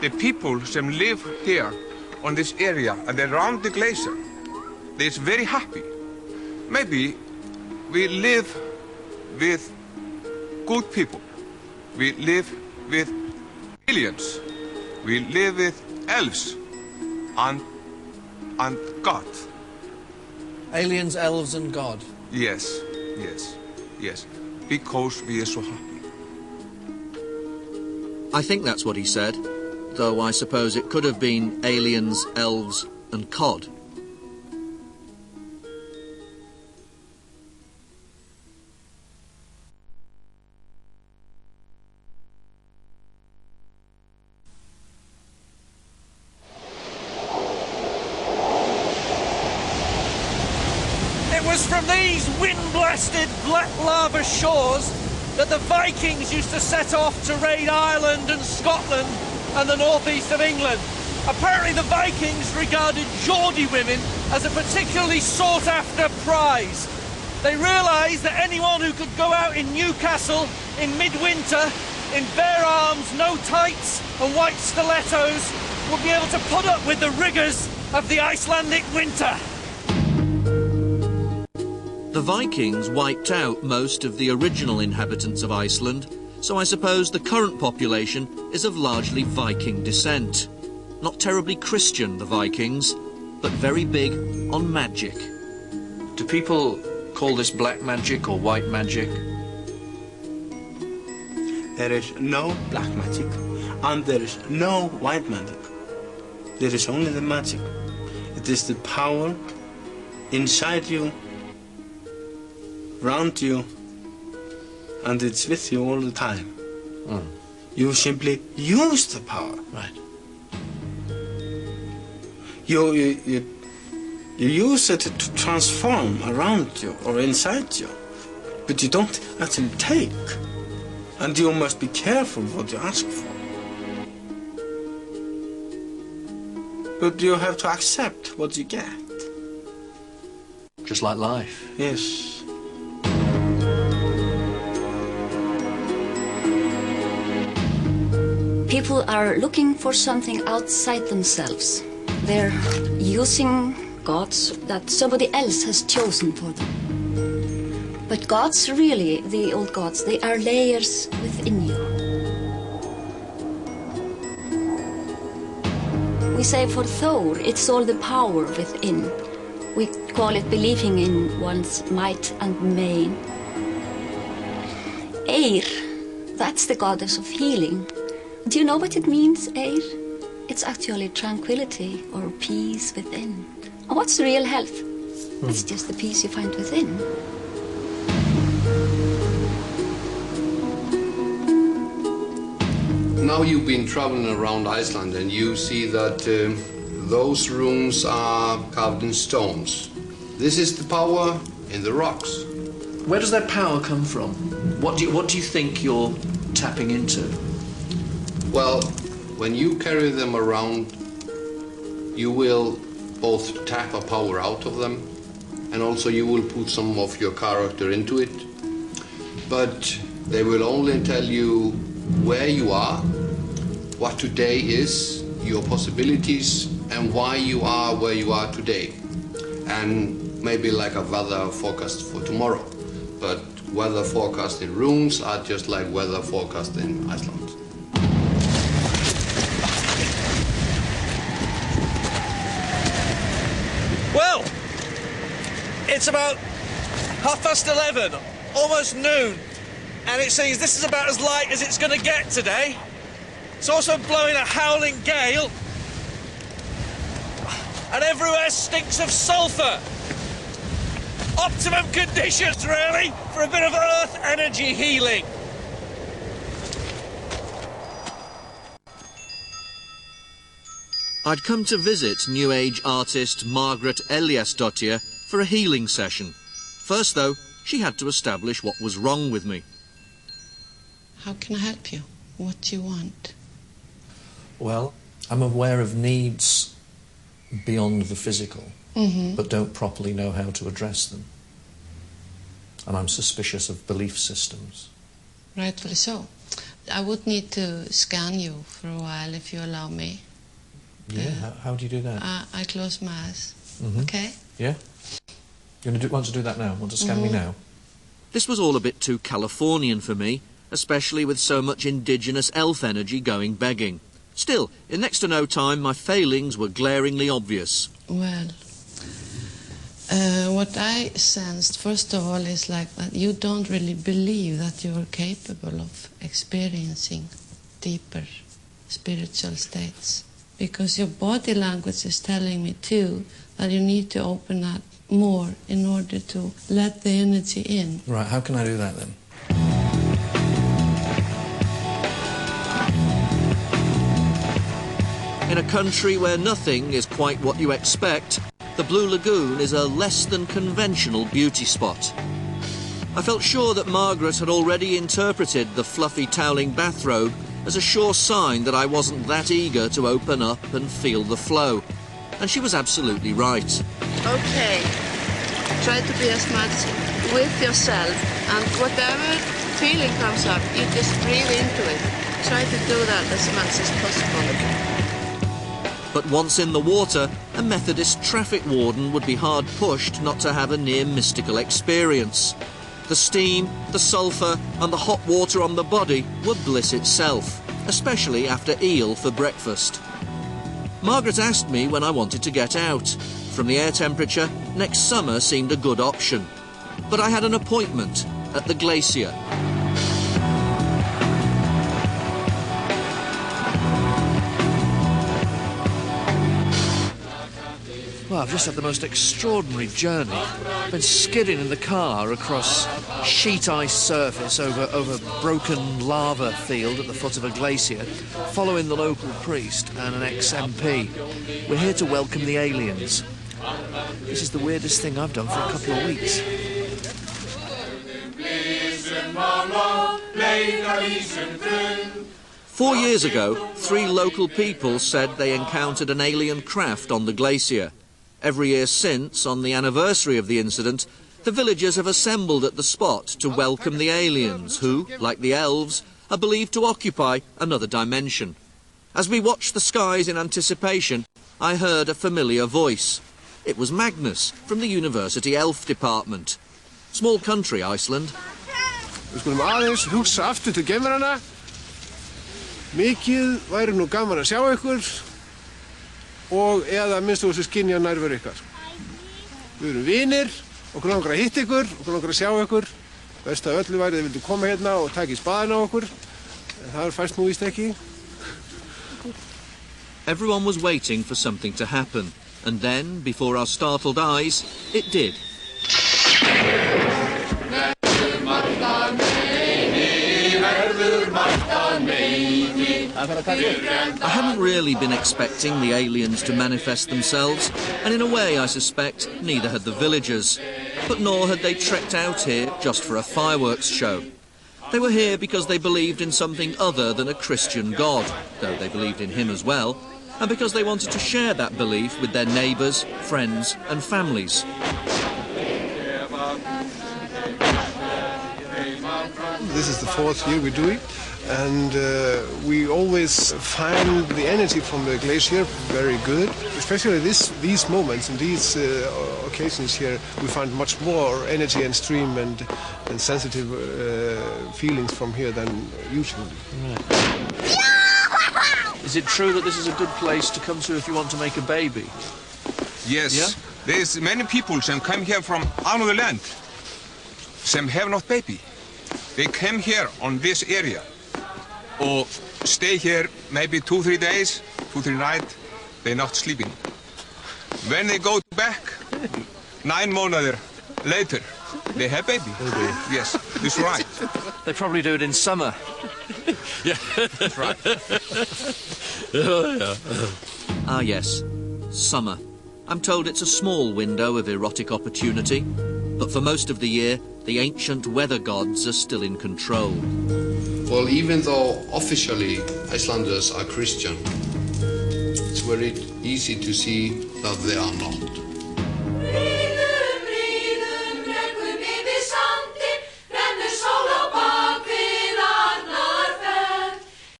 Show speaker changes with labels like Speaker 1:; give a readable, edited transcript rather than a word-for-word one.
Speaker 1: the people that live here on this area and around the glacier, they're very happy. Maybe we live with good people. We live with aliens. We live with elves and God.
Speaker 2: Aliens, elves and God?
Speaker 1: Yes, yes, yes. Because we are so happy.
Speaker 3: I think that's what he said, though I suppose it could have been aliens, elves and cod.
Speaker 2: From these wind-blasted black lava shores that the Vikings used to set off to raid Ireland and Scotland and the northeast of England. Apparently the Vikings regarded Geordie women as a particularly sought-after prize. They realised that anyone who could go out in Newcastle in midwinter in bare arms, no tights and white stilettos would be able to put up with the rigours of the Icelandic winter.
Speaker 3: The Vikings wiped out most of the original inhabitants of Iceland, so I suppose the current population is of largely Viking descent. Not terribly Christian, the Vikings, but very big on magic.
Speaker 4: Do people call this black magic or white magic?
Speaker 5: There is no black magic and there is no white magic. There is only the magic. It is the power inside you, around you, and it's with you all the time. You simply use the power.
Speaker 2: Right.
Speaker 5: You use it to transform around you or inside you, but you don't actually take. And you must be careful what you ask for. But you have to accept what you get.
Speaker 4: Just like life.
Speaker 5: Yes.
Speaker 6: People are looking for something outside themselves. They're using gods that somebody else has chosen for them. But gods, really, the old gods, they are layers within you. We say for Thor, it's all the power within. We call it believing in one's might and main. Eir, that's the goddess of healing. Do you know what it means, Eir? It's actually tranquility or peace within. And what's real health? It's just the peace you find within.
Speaker 7: Now you've been traveling around Iceland and you see that those rooms are carved in stones. This is the power in the rocks.
Speaker 4: Where does that power come from? What do you think you're tapping into?
Speaker 7: Well, when you carry them around, you will both tap a power out of them, and also you will put some of your character into it. But they will only tell you where you are, what today is, your possibilities, and why you are where you are today. And maybe like a weather forecast for tomorrow. But weather forecast in rooms are just like weather forecast in Iceland.
Speaker 2: Well, it's about 11:30, almost noon, and it seems this is about as light as it's going to get today. It's also blowing a howling gale, and everywhere stinks of sulphur. Optimum conditions, really, for a bit of earth energy healing.
Speaker 3: I'd come to visit New Age artist Margaret Eliasdottir for a healing session. First, though, she had to establish what was wrong with me.
Speaker 8: How can I help you? What do you want?
Speaker 2: Well, I'm aware of needs beyond the physical, but don't properly know how to address them. And I'm suspicious of belief systems.
Speaker 8: Rightfully so. I would need to scan you for a while if you allow me.
Speaker 3: Yeah, how do you do that?
Speaker 8: I close my eyes, okay?
Speaker 3: Yeah? You want to do that now? Want to scan me now? This was all a bit too Californian for me, especially with so much indigenous elf energy going begging. Still, in next to no time, my failings were glaringly obvious.
Speaker 8: Well, what I sensed, first of all, is like that you don't really believe that you're capable of experiencing deeper spiritual states. Because your body language is telling me, too, that you need to open up more in order to let the energy in.
Speaker 3: Right, how can I do that, then? In a country where nothing is quite what you expect, the Blue Lagoon is a less than conventional beauty spot. I felt sure that Margaret had already interpreted the fluffy toweling bathrobe as a sure sign that I wasn't that eager to open up and feel the flow. And she was absolutely right.
Speaker 8: Okay, try to be as much with yourself, and whatever feeling comes up, you just breathe into it. Try to do that as much as possible.
Speaker 3: But once in the water, a Methodist traffic warden would be hard pushed not to have a near mystical experience. The steam, the sulphur and the hot water on the body were bliss itself, especially after eel for breakfast. Margaret asked me when I wanted to get out. From the air temperature, next summer seemed a good option. But I had an appointment at the Glacier. Well, I've just had the most extraordinary journey. I've been skidding in the car across sheet ice surface over broken lava field at the foot of a glacier, following the local priest and an ex-MP. We're here to welcome the aliens. This is the weirdest thing I've done for a couple of weeks. 4 years ago, 3 local people said they encountered an alien craft on the glacier. Every year since, on the anniversary of the incident, the villagers have assembled at the spot to welcome the aliens who, like the elves, are believed to occupy another dimension. As we watched the skies in anticipation, I heard a familiar voice. It was Magnus from the University Elf Department. Small country, Iceland.
Speaker 9: Við skulum aðeins hugsa aftur til geimverana. Mikið væri nú gaman að sjá ykkur og eða minnstu þessu skynja nærveru ykkar. Við erum vinir, okkur langar að hitta ykkur, okkur langar að sjá ykkur. Best að öllu væri þið vildu koma hérna og taka í spaðina á okkur. En það fæst nú víst ekki.
Speaker 3: Everyone was waiting for something to happen, and then, before our startled eyes, it did. I hadn't really been expecting the aliens to manifest themselves, and in a way, I suspect, neither had the villagers. But nor had they trekked out here just for a fireworks show. They were here because they believed in something other than a Christian God, though they believed in him as well, and because they wanted to share that belief with their neighbours, friends and families.
Speaker 9: This is the 4th year we do it, and we always find the energy from the glacier very good. Especially these moments and these occasions here, we find much more energy and stream and sensitive feelings from here than usually.
Speaker 3: Right. Is it true that this is a good place to come to if you want to make a baby?
Speaker 1: Yes.
Speaker 3: Yeah?
Speaker 1: There's many people that come here from another land. Some have not baby. They come here on this area or stay here maybe 2-3 days, 2-3 nights. They're not sleeping. When they go back, 9 months later, they have baby. Yes, that's right.
Speaker 3: They probably do it in summer.
Speaker 1: Yeah, that's right.
Speaker 3: Ah, yes, summer. I'm told it's a small window of erotic opportunity, but for most of the year, the ancient weather gods are still in control.
Speaker 7: Well, even though officially Icelanders are Christian, it's very easy to see that they are not.